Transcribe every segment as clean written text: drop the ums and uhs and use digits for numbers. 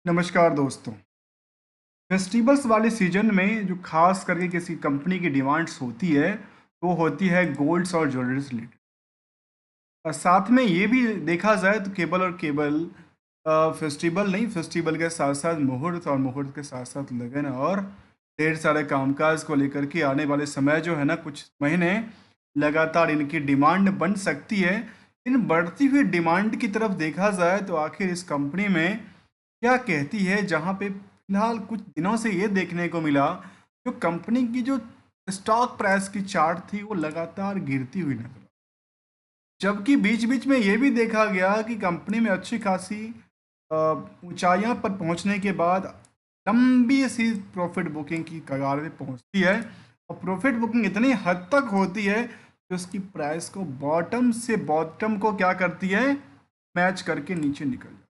नमस्कार दोस्तों। फेस्टिवल्स वाले सीजन में जो खास करके किसी कंपनी की डिमांड्स होती है वो होती है गोल्ड्स और ज्वेलरीज रिलेटेड। और साथ में ये भी देखा जाए तो केबल और केबल फेस्टिवल नहीं, फेस्टिवल के साथ साथ मुहूर्त और मुहूर्त के साथ साथ लगन और ढेर सारे कामकाज को लेकर के आने वाले समय जो है ना, कुछ महीने लगातार इनकी डिमांड बन सकती है। इन बढ़ती हुई डिमांड की तरफ देखा जाए तो आखिर इस कंपनी में क्या कहती है, जहां पे फिलहाल कुछ दिनों से ये देखने को मिला जो कंपनी की जो स्टॉक प्राइस की चार्ट थी वो लगातार गिरती हुई नजर आई। जबकि बीच बीच में ये भी देखा गया कि कंपनी में अच्छी खासी ऊंचाइयां पर पहुंचने के बाद लंबी सी प्रॉफिट बुकिंग की कगार पे पहुंचती है। और प्रॉफिट बुकिंग इतनी हद तक होती है कि उसकी प्राइस को बॉटम से बॉटम को क्या करती है, मैच करके नीचे निकल जाती है।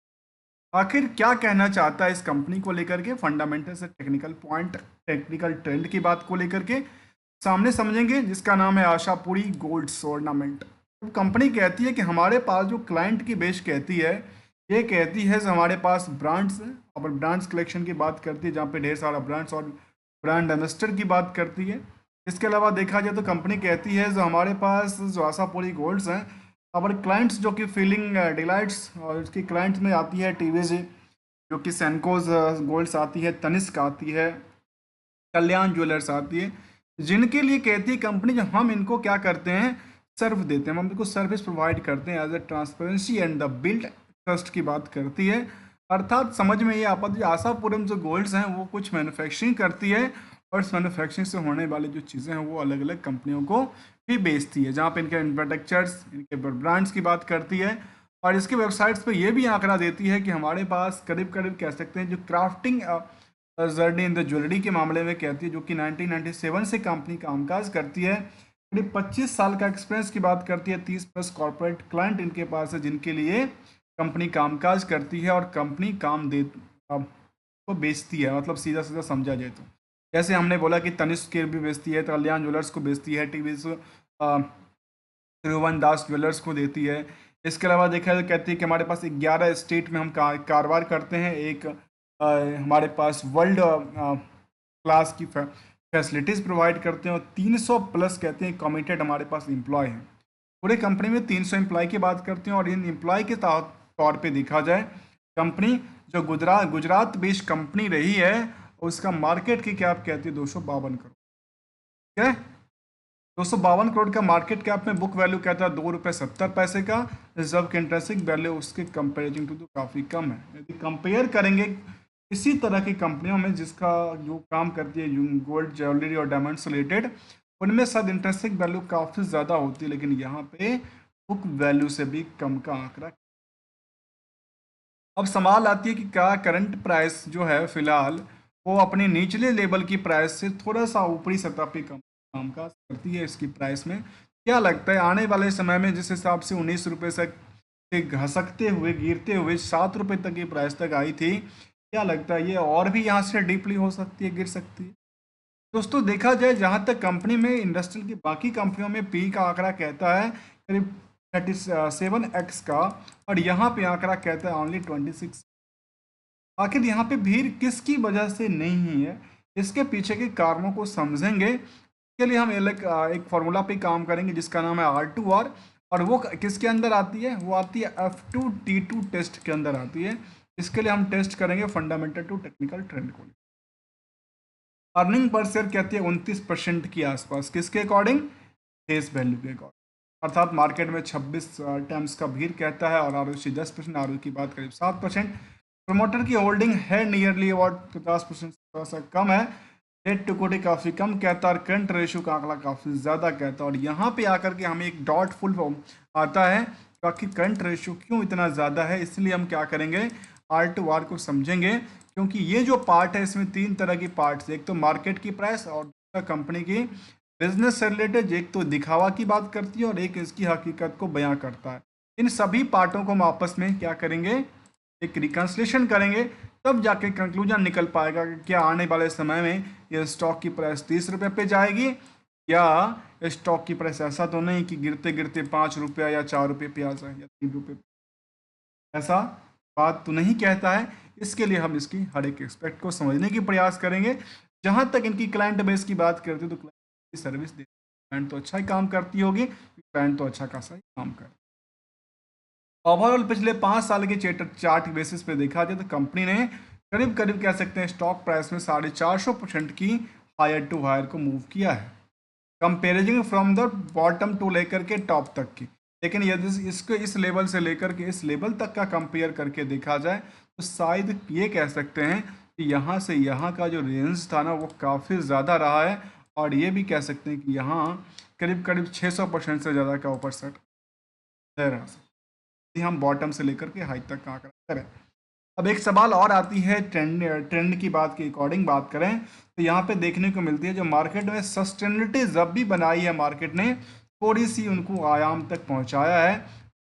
आखिर क्या कहना चाहता है इस कंपनी को लेकर के, फंडामेंटल से टेक्निकल पॉइंट, टेक्निकल ट्रेंड की बात को लेकर के सामने समझेंगे, जिसका नाम है आशापुरी गोल्ड ऑर्नामेंट। तो कंपनी कहती है कि हमारे पास जो क्लाइंट की बेस कहती है, ये कहती है कि हमारे पास ब्रांड्स हैं और ब्रांड्स कलेक्शन की बात करती है जहाँ पे ढेर सारा ब्रांड्स और ब्रांड एम्बेसडर की बात करती है। इसके अलावा देखा जाए तो कंपनी कहती है जो हमारे पास जो आशापुरी गोल्ड्स हैं, हमारे क्लाइंट्स जो कि फीलिंग डिलाइट्स, और उसकी क्लाइंट्स में आती है टीवीज, जो कि सेंकोज गोल्ड्स आती है, तनिष्क आती है, कल्याण ज्वेलर्स आती है, जिनके लिए कहती है कंपनी जो हम इनको क्या करते हैं, सर्व देते हैं, हम इनको सर्विस प्रोवाइड करते हैं as a transparency and the build trust की बात करती है। अर्थात समझ में ये आता है जो आशापुरम जो गोल्ड्स हैं वो कुछ मैन्युफैक्चरिंग करती है और इस मैन्युफैक्चरिंग से होने वाली जो चीज़ें हैं वो अलग अलग कंपनियों को भी बेचती है, जहाँ पे इनके इंफ्रास्ट्रक्चर्स, इनके ब्रांड्स की बात करती है। और इसकी वेबसाइट्स पे ये भी आंकड़ा देती है कि हमारे पास करीब करीब कह सकते हैं जो crafting journey in the jewellery के मामले में कहती है, जो कि 1997 से कंपनी कामकाज करती है, करीब 25 साल का एक्सपीरियंस की बात करती है, 30 प्लस कॉर्पोरेट क्लाइंट इनके पास है जिनके लिए कंपनी कामकाज करती है और कंपनी काम दे को बेचती है। मतलब सीधा सीधा समझा जाए तो जैसे हमने बोला कि तनिष्क के भी बेचती है, कल्याण ज्वेलर्स को बेचती है, टीवी त्रिभुवन दास ज्वेलर्स को देती है। इसके अलावा देखा जाए कहती है कि हमारे पास 11 स्टेट में हम कारोबार करते हैं, एक हमारे पास वर्ल्ड क्लास की फैसिलिटीज़ प्रोवाइड करते हैं और 300 प्लस कहते हैं कमिटेड हमारे पास एम्प्लॉय हैं। पूरे कंपनी में 300 एम्प्लॉय की बात करते हैं और इन एम्प्लॉय के तौर पे देखा जाए, कंपनी जो गुजरात बेस्ड कंपनी रही है, उसका मार्केट की क्या आप कहती है 252 करोड़। ठीक है, 252 करोड़ का मार्केट कैप में बुक वैल्यू कहता है 2 रुपये 70 पैसे का। रिजर्व के इंट्रेंसिक वैल्यू उसके कंपेरिजन टू तो काफ़ी कम है। यदि कंपेयर करेंगे इसी तरह की कंपनियों में जिसका जो काम करती है गोल्ड ज्वेलरी और डायमंड से रिलेटेड, उनमें शायद इंट्रेंसिक वैल्यू काफ़ी ज़्यादा होती है, लेकिन यहाँ पे बुक वैल्यू से भी कम का आंकड़ा। अब सवाल आती है कि क्या करंट प्राइस जो है फिलहाल वो अपने निचले लेवल की प्राइस से थोड़ा सा ऊपरी सतह पे कम कामकाज करती है। इसकी प्राइस में क्या लगता है आने वाले समय में जिस हिसाब से 19 रुपये से घसकते हुए गिरते हुए 7 रुपये तक की प्राइस तक आई थी, क्या लगता है ये और भी यहाँ से डीपली हो सकती है, गिर सकती है? दोस्तों देखा जाए जहाँ तक कंपनी में इंडस्ट्रियल की बाकी कंपनियों में पी का आंकड़ा कहता है करीब 37x का, और यहाँ पे आंकड़ा कहता है ओनली 26। आखिर यहाँ पे भीड़ किसकी वजह से नहीं है, इसके पीछे के कारणों को समझेंगे। इसके लिए हम एक फॉर्मूला पे काम करेंगे जिसका नाम है R2R, और वो किसके अंदर आती है, वो आती है F2T2 टेस्ट के अंदर आती है। इसके लिए हम टेस्ट करेंगे फंडामेंटल टू टेक्निकल ट्रेंड को। अर्निंग पर शेयर कहती है 29% के आसपास, किसके अकॉर्डिंग, फेस वैल्यू के अकॉर्डिंग। अर्थात मार्केट में 26 टाइम्स का भीड़ कहता है और आर 10%, आर की बात करीब 7%। प्रमोटर की होल्डिंग है नियरली अबाउट 50%, थोड़ा सा कम है। डेट टू इक्विटी काफ़ी कम कहता है और करंट रेशियो का आंकड़ा काफ़ी ज़्यादा कहता है। और यहाँ पे आकर के हमें एक डॉट फुल आता है तो आखिर करंट रेशियो क्यों इतना ज़्यादा है, इसलिए हम क्या करेंगे, R2R को समझेंगे। क्योंकि ये जो पार्ट है इसमें तीन तरह की पार्ट्स, एक तो मार्केट की प्राइस और दूसरा कंपनी की बिजनेस से रिलेटेड, एक तो दिखावा की बात करती है और एक इसकी हकीकत को बयां करता है। इन सभी पार्टों को हम आपस में क्या करेंगे, एक रिकन्सलेशन करेंगे, तब जाके कंक्लूजन निकल पाएगा कि क्या आने वाले समय में ये स्टॉक की प्राइस 30 रुपये पे जाएगी, या स्टॉक की प्राइस ऐसा तो नहीं कि गिरते गिरते 5 रुपया या 4 रुपये पे आ जाए या 3 रुपये, ऐसा बात तो नहीं कहता है। इसके लिए हम इसकी हर एक एस्पेक्ट को समझने की प्रयास करेंगे। जहां तक इनकी क्लाइंट बेस की बात करते हैं तो क्लाइंट की सर्विस दे, क्लाइंट तो अच्छा ही काम करती होगी, क्लाइंट तो अच्छा खासा ही काम कर। ओवरऑल पिछले 5 साल के चार्ट बेसिस पे देखा जाए तो कंपनी ने करीब करीब कह सकते हैं स्टॉक प्राइस में 450% की हायर टू हायर को मूव किया है, comparison from the bottom to लेकर के टॉप तक की। लेकिन यदि इसको इस लेवल से लेकर के इस लेवल तक का कंपेयर करके देखा जाए तो शायद ये कह सकते हैं कि यहाँ से यहाँ का जो रेंज था ना वो काफ़ी ज़्यादा रहा है, और ये भी कह सकते हैं कि यहाँ करीब करीब 600% से ज़्यादा का ऊपर सेट है रहा, यदि हम बॉटम से लेकर के हाई तक का आंकड़ा करें। अब एक सवाल और आती है, ट्रेंड की बात के अकॉर्डिंग बात करें तो यहाँ पे देखने को मिलती है जो मार्केट में सस्टेनिटी जब भी बनाई है मार्केट ने थोड़ी सी उनको आयाम तक पहुँचाया है,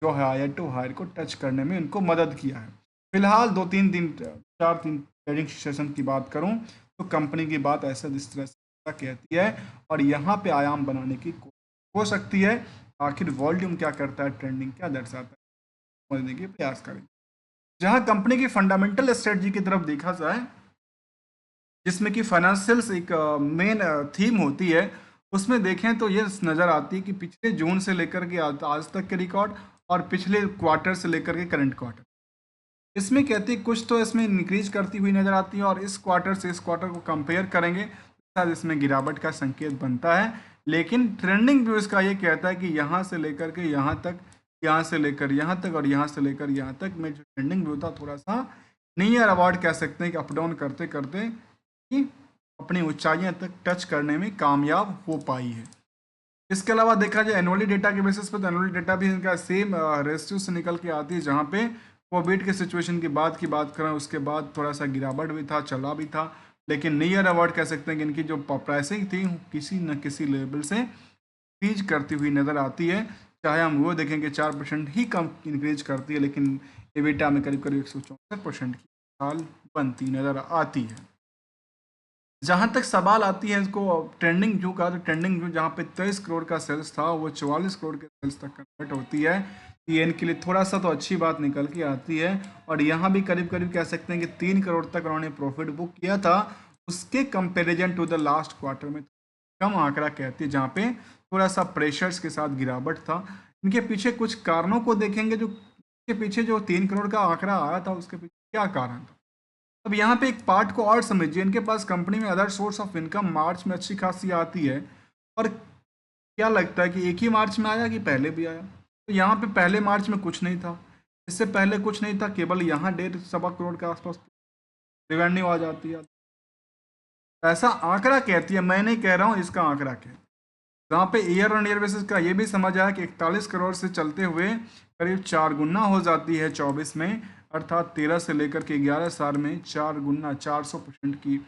जो है हायर टू हायर को टच करने में उनको मदद किया है। फिलहाल 2-3 दिन 4 दिन ट्रेडिंग सेशन की बात करूँ तो कंपनी की बात ऐसा इस तरह से कहती है, और यहाँ पे आयाम बनाने की कोशिश हो सकती है। आखिर वॉल्यूम क्या करता है, ट्रेंडिंग क्या दर्शाता है, समझने की प्रयास करें। जहां कंपनी की फंडामेंटल स्ट्रेटजी की तरफ देखा जाए, जिसमें कि फाइनेंशियल्स एक मेन थीम होती है, उसमें देखें तो ये नज़र आती है कि पिछले जून से लेकर के आज तक के रिकॉर्ड और पिछले क्वार्टर से लेकर के करंट क्वार्टर, इसमें कहती है कुछ तो इसमें इंक्रीज करती हुई नज़र आती है, और इस क्वार्टर से इस क्वार्टर को कंपेयर करेंगे तो शायद इसमें गिरावट का संकेत बनता है। लेकिन ट्रेंडिंग व्यू इसका ये कहता है कि यहाँ से लेकर के यहाँ तक, यहाँ से लेकर यहाँ तक और यहाँ से लेकर यहाँ तक में जो ट्रेंडिंग व्यू था थोड़ा सा नियर अबाउट कह सकते हैं कि अप डाउन करते करते कि अपनी ऊंचाइयां तक टच करने में कामयाब हो पाई है। इसके अलावा देखा जाए एनुअली डेटा के बेसिस पर तो एनुअली डेटा भी इनका सेम रेशियो से निकल के आती है, जहाँ पे कोविड के सिचुएशन की बात करें उसके बाद थोड़ा सा गिरावट भी था, चला भी था, लेकिन नियर अबाउट कह सकते हैं कि इनकी जो प्राइसिंग थी किसी न किसी लेवल से इंक्रीज करती हुई नज़र आती है। चाहे हम वो देखें कि 4% ही कम इंक्रीज करती है, लेकिन एबिटा में करीब करीब 164% की हाल बनती नज़र आती है। जहाँ तक सवाल आती है इसको ट्रेंडिंग व्यू का, तो ट्रेंडिंग व्यू जहाँ पे 23 करोड़ का सेल्स था वो 44 करोड़ के सेल्स तक कन्वर्ट होती है, ये इनके लिए थोड़ा सा तो अच्छी बात निकल के आती है। और यहाँ भी करीब करीब कह सकते हैं कि 3 करोड़ तक उन्होंने प्रॉफिट बुक किया था, उसके comparison to the last quarter में कम आंकड़ा कहती है, जहाँ पे थोड़ा सा प्रेशर्स के साथ गिरावट था। इनके पीछे कुछ कारणों को देखेंगे, जो के पीछे जो 3 करोड़ का आंकड़ा आया था उसके पीछे क्या कारण था। अब यहाँ पे एक पार्ट को और समझिए, इनके पास कंपनी में अदर सोर्स ऑफ इनकम मार्च में अच्छी खासी आती है, और क्या लगता है कि एक ही मार्च में आया कि पहले भी आया, तो यहाँ पे पहले मार्च में कुछ नहीं था, इससे पहले कुछ नहीं था, केवल यहाँ 1.5-1.25 करोड़ के आसपास रेवेन्यू आ जाती है। ऐसा आंकड़ा कहती है, मैं नहीं कह रहा हूँ, इसका आंकड़ा कहती है, जहाँ पे ईयर ऑन ईयर बेसिस का ये भी समझ आया कि 41 करोड़ से चलते हुए करीब 4 गुना हो जाती है 24 में, अर्थात 13 से लेकर के 11 साल में 4 गुना 400% की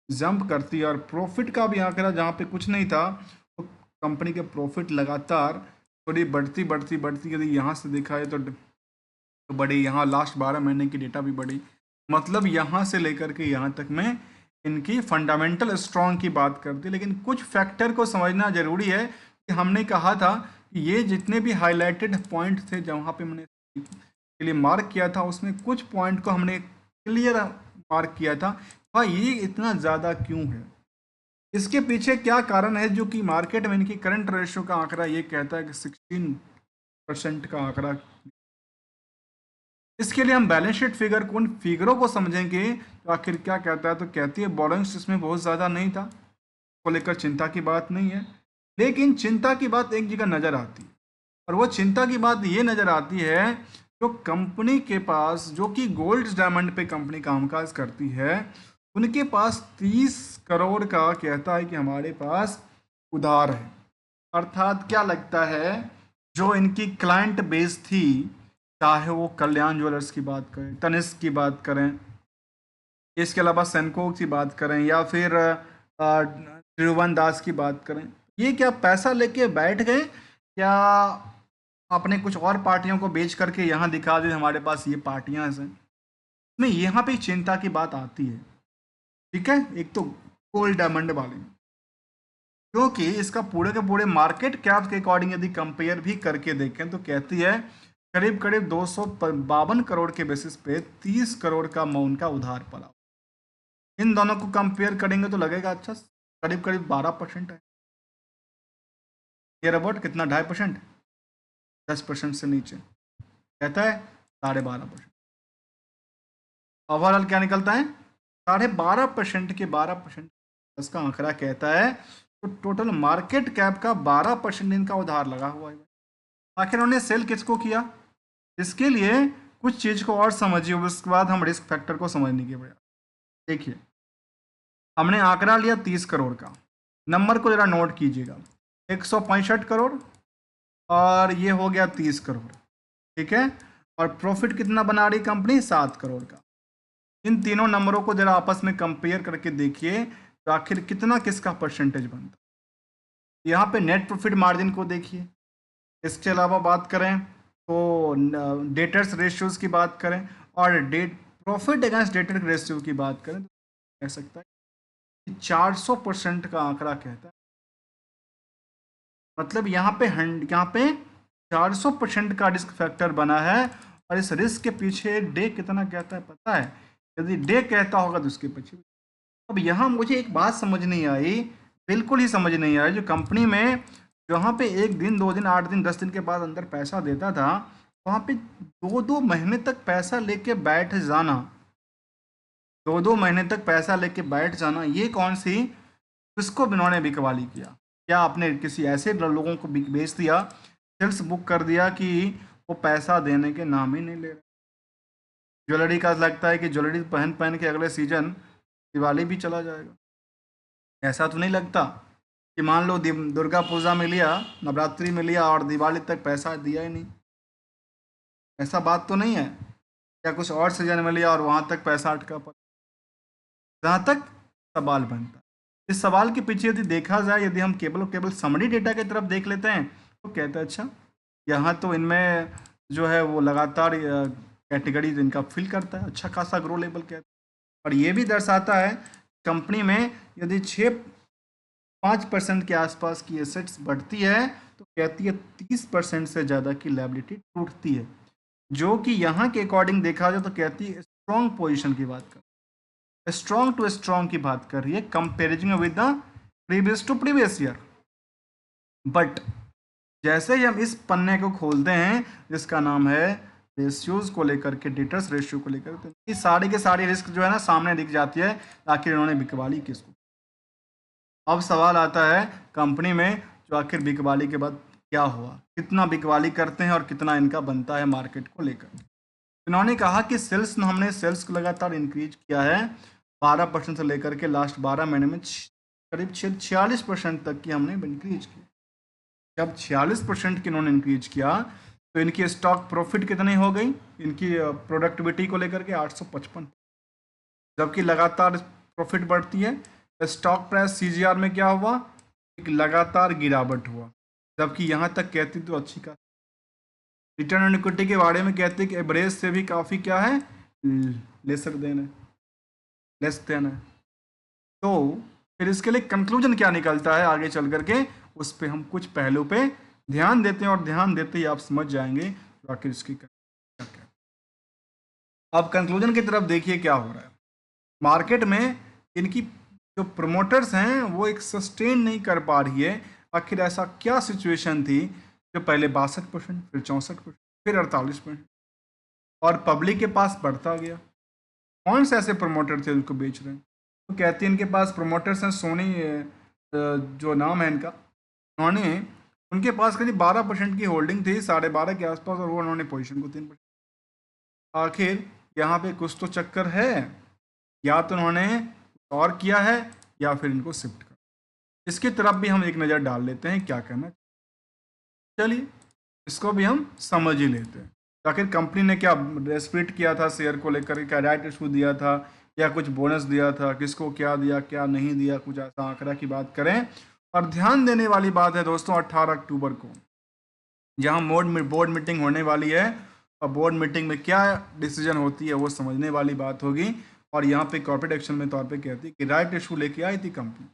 जंप करती है। और प्रॉफिट का भी आंकड़ा जहाँ पे कुछ नहीं था, तो कंपनी के प्रॉफिट लगातार थोड़ी बढ़ती बढ़ती बढ़ती, यदि यहाँ से देखा है तो बढ़ी, यहाँ लास्ट 12 महीने की डेटा भी बढ़ी, मतलब यहाँ से लेकर के यहाँ तक में इनकी फंडामेंटल स्ट्रॉन्ग की बात करती है। लेकिन कुछ फैक्टर को समझना जरूरी है कि हमने कहा था कि ये जितने भी हाईलाइटेड पॉइंट थे जहाँ पे मैंने के लिए मार्क किया था, उसमें कुछ पॉइंट को हमने क्लियर मार्क किया था, भाई ये इतना ज़्यादा क्यों है, इसके पीछे क्या कारण है, जो कि मार्केट में इनकी करंट रेशियो का आंकड़ा ये कहता है कि 16% का आंकड़ा। इसके लिए हम बैलेंस शीट फिगर को, उन फिगरों को समझेंगे तो आखिर क्या कहता है, तो कहती है बोरोइंग्स इसमें बहुत ज़्यादा नहीं था, को लेकर चिंता की बात नहीं है। लेकिन चिंता की बात एक जगह नज़र आती है, और वो चिंता की बात ये नज़र आती है जो कंपनी के पास, जो कि गोल्ड डायमंड पे कंपनी कामकाज करती है, उनके पास 30 करोड़ का कहता है कि हमारे पास उधार है। अर्थात क्या लगता है, जो इनकी क्लाइंट बेस थी, चाहे वो कल्याण ज्वेलर्स की बात करें, तनिष्क की बात करें, इसके अलावा सेनको की बात करें, या फिर त्रिभुवन दास की बात करें, ये क्या पैसा लेके बैठ गए, क्या अपने कुछ और पार्टियों को बेच करके यहाँ दिखा दे हमारे पास ये पार्टियां हैं, में यहाँ पे चिंता की बात आती है। ठीक है, एक तो गोल्ड डायमंड वाले, क्योंकि इसका पूरे के पूरे मार्केट कैप के अकॉर्डिंग यदि कंपेयर भी करके देखें तो कहती है करीब करीब 252 करोड़ के बेसिस पे 30 करोड़ का अमाउंट का उधार पड़ा। इन दोनों को कंपेयर करेंगे तो लगेगा अच्छा करीब करीब 12% है। नियर अबाउट कितना, 2.5%, 10% से नीचे, कहता है 12.5%। ओवरऑल क्या निकलता है, 12.5% के 12%, इसका आंकड़ा कहता है। तो टोटल मार्केट कैप का 12% इनका उधार लगा हुआ है। आखिर उन्होंने सेल किसको किया, इसके लिए कुछ चीज को और समझिए, उसके बाद हम रिस्क फैक्टर को समझने के बाद देखिए। हमने आंकड़ा लिया 30 करोड़ का, नंबर को जरा नोट कीजिएगा, 165 करोड़ और ये हो गया 30 करोड़, ठीक है। और प्रॉफिट कितना बना रही कंपनी, 7 करोड़ का। इन तीनों नंबरों को जरा आपस में कंपेयर करके देखिए तो आखिर कितना किसका परसेंटेज बनता है। यहाँ पे नेट प्रॉफिट मार्जिन को देखिए। इसके अलावा बात करें तो डेटर्स रेशियोज की बात करें और debt profit against debtor ratio की बात करें तो कह सकता है कि 400% का आंकड़ा कहता है। मतलब यहाँ पे 400% का रिस्क फैक्टर बना है। और इस रिस्क के पीछे डे कितना कहता है पता है, यदि डे कहता होगा तो उसके पीछे। अब यहाँ मुझे एक बात समझ नहीं आई, बिल्कुल ही समझ नहीं आई, जो कंपनी में जहाँ पे 1 दिन 2 दिन 8 दिन 10 दिन के बाद अंदर पैसा देता था, वहाँ पे 2-2 महीने तक पैसा लेके बैठ जाना, 2-2 महीने तक पैसा लेके बैठ जाना, ये कौन सी, किसको इन्होंने बिकवाली किया। क्या आपने किसी ऐसे लोगों को बेच दिया, सेल्स बुक कर दिया कि वो पैसा देने के नाम ही नहीं ले रहे। ज्वेलरी का लगता है कि ज्वेलरी पहन पहन के अगले सीजन दिवाली भी चला जाएगा। ऐसा तो नहीं लगता कि मान लो दुर्गा पूजा में लिया, नवरात्रि में लिया और दिवाली तक पैसा दिया ही नहीं, ऐसा बात तो नहीं है। या कुछ और सीजन में लिया और वहाँ तक पैसा अटका पड़ा। जहाँ तक सवाल बनता है, इस सवाल के पीछे यदि देखा जाए, यदि हम केवल समरी डेटा की तरफ देख लेते हैं तो कहते हैं अच्छा यहाँ तो इनमें जो है वो लगातार कैटेगरी इनका फिल करता है, अच्छा खासा ग्रो लेवल कहता है। और ये भी दर्शाता है कंपनी में यदि 5% के आसपास की एसेट्स बढ़ती है तो कहती है 30% से ज़्यादा की लायबिलिटी टूटती है, जो कि यहाँ के अकॉर्डिंग देखा जाए तो कहती है स्ट्रॉन्ग पोजीशन की बात कर, स्ट्रॉन्ग टू स्ट्रॉन्ग की बात कर रही है comparison with the previous to previous year. But जैसे ही हम इस पन्ने को खोलते हैं जिसका नाम है रेशियोज को लेकर के, डेटर्स रेशियो को लेकर, तो ये सारे के सारे रिस्क जो है ना सामने दिख जाती है, आखिर इन्होंने बिकवाली किसको। अब सवाल आता है कंपनी में जो आखिर बिकवाली के बाद क्या हुआ, कितना बिकवाली करते हैं और कितना इनका बनता है मार्केट को लेकर। इन्होंने कहा कि हमने सेल्स को लगातार इंक्रीज किया है 12% से लेकर के लास्ट 12 महीने में करीब 46% तक की हमने इंक्रीज की। जब 46% की इन्होंने इंक्रीज किया तो इनकी स्टॉक प्रॉफिट कितनी हो गई, इनकी प्रोडक्टिविटी को लेकर के 855, जबकि लगातार प्रॉफिट बढ़ती है। स्टॉक प्राइस सीजीआर में क्या हुआ, एक लगातार गिरावट हुआ, जबकि यहाँ तक कहती तो अच्छी का रिटर्न ऑन इक्विटी के बारे में कहते कि एवरेज से भी काफ़ी क्या है, लेसर देन है, लेस देन है। तो फिर इसके लिए कंक्लूजन क्या निकलता है आगे चल करके, उस पर हम कुछ पहलू पे ध्यान देते हैं और ध्यान देते ही आप समझ जाएंगे तो आखिर इसकी क्या क्या। अब कंक्लूजन की तरफ देखिए क्या हो रहा है मार्केट में। इनकी जो प्रमोटर्स हैं वो एक सस्टेन नहीं कर पा रही है। आखिर ऐसा क्या सिचुएशन थी जो पहले 62%, फिर 64%, फिर 48% और पब्लिक के पास बढ़ता गया। कौन से ऐसे प्रमोटर थे उनको बेच रहे हैं, तो कहती है इनके पास प्रमोटर्स हैं, सोनी जो नाम है इनका, उन्होंने उनके पास करीब 12% की होल्डिंग थी, 12.5 के आसपास, और वो उन्होंने पोजीशन को 3%। आखिर यहाँ पे कुछ तो चक्कर है, या तो उन्होंने और किया है या फिर इनको शिफ्ट कर। इसकी तरफ भी हम एक नज़र डाल लेते हैं क्या कहना। चलिए इसको भी हम समझ ही लेते हैं। तो आखिर कंपनी ने क्या रेस्पेक्ट किया था शेयर को लेकर, क्या राइट इशू दिया था या कुछ बोनस दिया था, किसको क्या दिया क्या नहीं दिया, कुछ ऐसा आंकड़ा की बात करें। और ध्यान देने वाली बात है दोस्तों 18 अक्टूबर को जहां बोर्ड मीटिंग होने वाली है, और बोर्ड मीटिंग में क्या डिसीजन होती है वो समझने वाली बात होगी। और यहाँ पे कॉर्पोरेट एक्शन में तौर पे कहती है कि राइट इशू लेके आई थी कंपनी।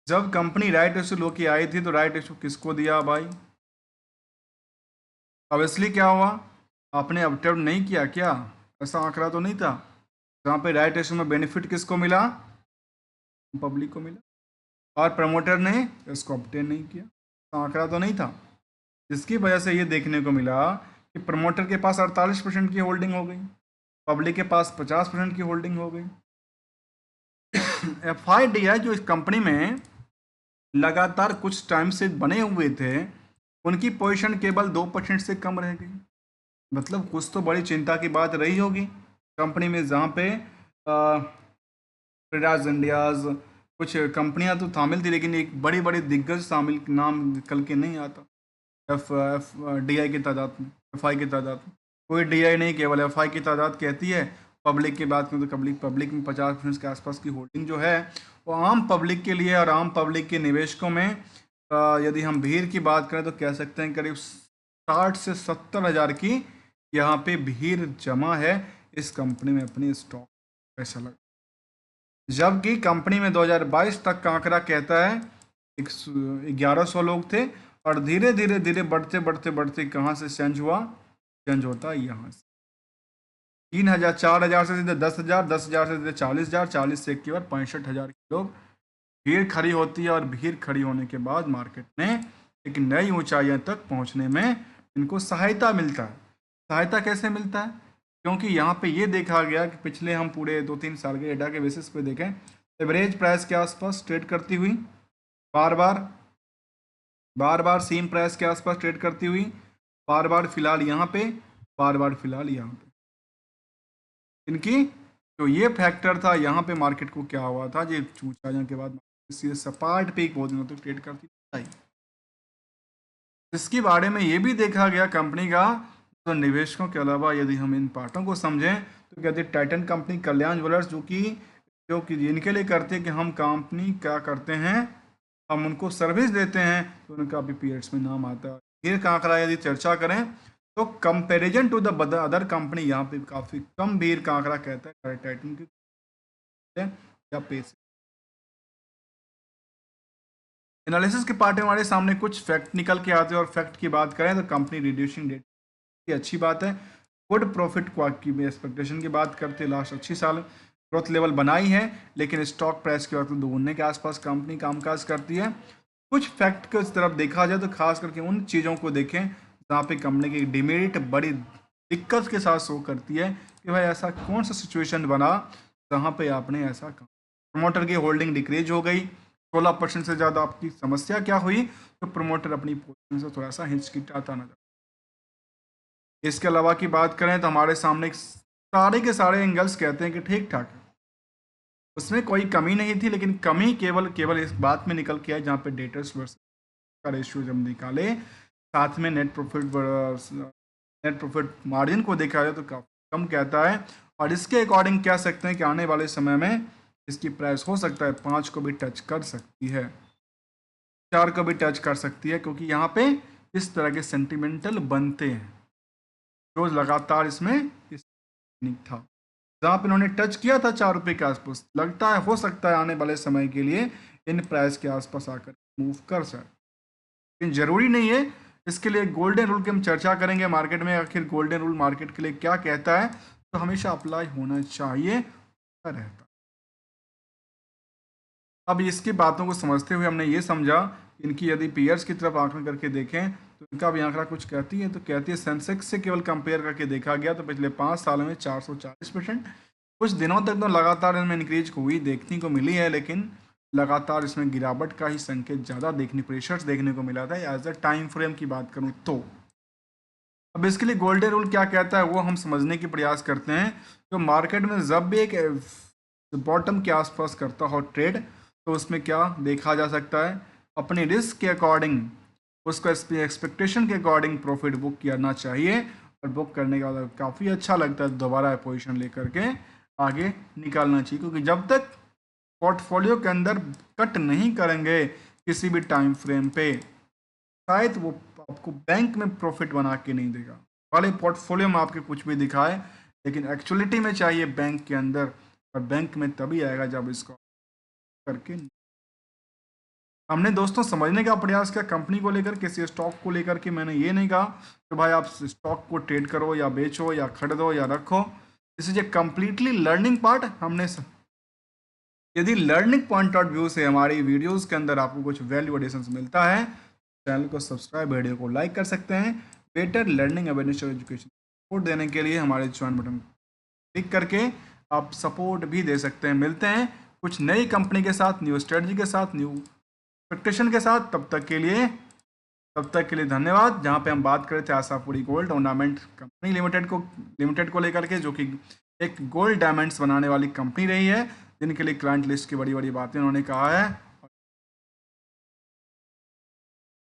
जब कंपनी राइट इशू लेके आई थी तो राइट इशू किसको दिया भाई, ऑब्वियसली क्या हुआ, आपने ऑब्जर्व नहीं किया क्या, ऐसा आंकड़ा तो नहीं था जहाँ पे राइट इशू में बेनिफिट किसको मिला, पब्लिक को मिला, और प्रमोटर ने इसको ऑब्टेन नहीं किया, तो आंकड़ा तो नहीं था, जिसकी वजह से ये देखने को मिला कि प्रमोटर के पास 48% की होल्डिंग हो गई, पब्लिक के पास 50% की होल्डिंग हो गई। एफ आई डी आई जो इस कंपनी में लगातार कुछ टाइम से बने हुए थे, उनकी पोजीशन केवल 2% से कम रह गई। मतलब कुछ तो बड़ी चिंता की बात रही होगी कंपनी में, जहाँ पे फ्रीडाज इंडियाज कुछ कंपनियां तो शामिल थी, लेकिन एक बड़ी बड़ी दिग्गज शामिल नाम निकल के नहीं आता एफ एफ डी आई की तादाद में, एफ आई की तादाद में कोई डी आई नहीं, केवल एफ आई की तादाद कहती है। पब्लिक की बात करें तो पब्लिक पब्लिक में 50% के आसपास की होल्डिंग जो है वो आम पब्लिक के लिए और आम पब्लिक के निवेशकों में यदि हम भीड़ की बात करें तो कह सकते हैं करीब 60 से 70 हज़ार की यहाँ पे भीड़ जमा है इस कंपनी में अपनी स्टॉक पैसा लगा, जबकि कंपनी में 2022 तक का आंकड़ा कहता है 1100 लोग थे, और धीरे धीरे धीरे बढ़ते बढ़ते बढ़ते कहाँ से चेंज हुआ, चेंज होता है यहाँ से 3,000 4,000 से सीधे 10,000, 10,000 से सीधे 40,000, 40 से एक के बाद 65,000 लोग भीड़ खड़ी होती है, और भीड़ खड़ी होने के बाद मार्केट ने एक नई ऊंचाइयों तक पहुंचने में इनको सहायता मिलता है। सहायता कैसे मिलता है, क्योंकि यहाँ पे ये देखा गया कि पिछले हम पूरे 2-3 साल के डेटा के बेसिस पे देखें, एवरेज प्राइस के आसपास ट्रेड करती हुई, बार बार सेम प्राइस के आसपास ट्रेड करती हुई, बार बार फिलहाल यहाँ पे, बार बार फिलहाल यहाँ पे, इनकी तो ये फैक्टर था यहाँ पे मार्केट को क्या हुआ था, ये ऊंचाइयों के बाद सीधे सपाट पे बहुत दिनों तक ट्रेड करती आई। इसके बारे में ये भी देखा गया कंपनी का, तो निवेशकों के अलावा यदि हम इन पार्टों को समझें तो कहते हैं टाइटन कंपनी, कल्याण ज्वेलर्स जो कि इनके लिए करते हैं कि हम कंपनी क्या करते हैं, हम उनको सर्विस देते हैं, तो उनका भी पीरियड्स में नाम आता है। फिर का आंकड़ा यदि चर्चा करें तो comparison to the other company यहाँ पे काफ़ी कम भीड़ का आंकड़ा कहता है टाइटन की या पेस। एनालिसिस के पार्ट में हमारे सामने कुछ फैक्ट निकल के आते हैं, और फैक्ट की बात करें तो कंपनी रिड्यूसिंग डेट की अच्छी बात है, गुड प्रॉफिट की एक्सपेक्टेशन की बात करते हैं, लास्ट अच्छी साल ग्रोथ लेवल बनाई है, लेकिन स्टॉक प्राइस के वक्त दोगुने के आसपास कंपनी कामकाज करती है। कुछ फैक्ट की तरफ देखा जाए तो खास करके उन चीज़ों को देखें जहाँ पे कंपनी की डिमेरिट बड़ी दिक्कत के साथ शो करती है कि भाई ऐसा कौन सा सिचुएशन बना जहाँ पे आपने ऐसा काम, प्रमोटर की होल्डिंग डिक्रीज हो गई 16% से ज़्यादा, आपकी समस्या क्या हुई, तो प्रमोटर अपनी पोजीशन से थोड़ा सा हिचकिचाता नजर। इसके अलावा की बात करें तो हमारे सामने सारे के सारे एंगल्स कहते हैं कि ठीक ठाक है, उसमें कोई कमी नहीं थी, लेकिन कमी केवल केवल इस बात में निकल के आई जहाँ पे डेटर्स वर्सेस का रेशियो जब निकाले, साथ में नेट प्रॉफिट मार्जिन को देखा जाए तो काफ़ी कम कहता है, और इसके अकॉर्डिंग कह सकते हैं कि आने वाले समय में इसकी प्राइस हो सकता है 5 को भी टच कर सकती है, 4 को भी टच कर सकती है, क्योंकि यहाँ पे इस तरह के सेंटिमेंटल बनते हैं जो लगातार इसमें था, जहाँ पे इन्होंने टच किया था 4 रुपये के आसपास, लगता है हो सकता है आने वाले समय के लिए इन प्राइस के आसपास आकर मूव कर सकते, लेकिन जरूरी नहीं है। इसके लिए गोल्डन रूल की हम चर्चा करेंगे मार्केट में, आखिर गोल्डन रूल मार्केट के लिए क्या कहता है, तो हमेशा अप्लाई होना चाहिए रहता। अब इसकी बातों को समझते हुए हमने ये समझा इनकी यदि पीयर्स की तरफ आंकलन करके देखें तो इनका भी आंकड़ा कुछ कहती है, तो कहती है सेंसेक्स से केवल कंपेयर करके देखा गया तो पिछले 5 सालों में 440%, कुछ दिनों तक तो लगातार इनमें इंक्रीज हुई देखने को मिली है, लेकिन लगातार इसमें गिरावट का ही संकेत ज़्यादा प्रेशर्स देखने को मिला था एज अ टाइम फ्रेम की बात करूँ तो। अब इसके लिए गोल्डन रूल क्या कहता है वो हम समझने की प्रयास करते हैं। तो मार्केट में जब भी एक बॉटम के आसपास करता हो ट्रेड, तो उसमें क्या देखा जा सकता है, अपने रिस्क के अकॉर्डिंग उसको एक्सपेक्टेशन के अकॉर्डिंग प्रॉफिट बुक करना चाहिए, और बुक करने के बाद काफ़ी अच्छा लगता है दोबारा पोजीशन लेकर के आगे निकालना चाहिए, क्योंकि जब तक पोर्टफोलियो के अंदर कट नहीं करेंगे किसी भी टाइम फ्रेम पे, शायद वो आपको बैंक में प्रॉफिट बना के नहीं देगा, वाले पोर्टफोलियो में आपके कुछ भी दिखाए, लेकिन एक्चुअलिटी में चाहिए बैंक के अंदर, और बैंक में तभी आएगा जब इसको करके। हमने दोस्तों समझने का प्रयास किया कंपनी को लेकर, किसी स्टॉक को लेकर के मैंने ये नहीं कहा कि भाई आप स्टॉक को ट्रेड करो या बेचो या खरीदो या रखो। This is a completely learning part. यदि लर्निंग पॉइंट ऑफ व्यू से हमारी वीडियोस के अंदर आपको कुछ वैल्यू एडिशन मिलता है, चैनल को सब्सक्राइब, वीडियो को लाइक कर सकते हैं। बेटर लर्निंग अवेयरनेस और एजुकेशन सपोर्ट देने के लिए हमारे ज्वाइन बटन क्लिक करके आप सपोर्ट भी दे सकते हैं। मिलते हैं कुछ नई कंपनी के साथ, न्यू स्ट्रेटजी के साथ, न्यू एक्सपेक्टेशन के साथ। तब तक के लिए धन्यवाद। जहाँ पे हम बात कर रहे थे Ashapuri gold ornament company limited को लेकर के, जो कि एक गोल्ड डायमंड्स बनाने वाली कंपनी रही है, जिनके लिए क्लाइंट लिस्ट की बड़ी बड़ी बातें उन्होंने कहा है।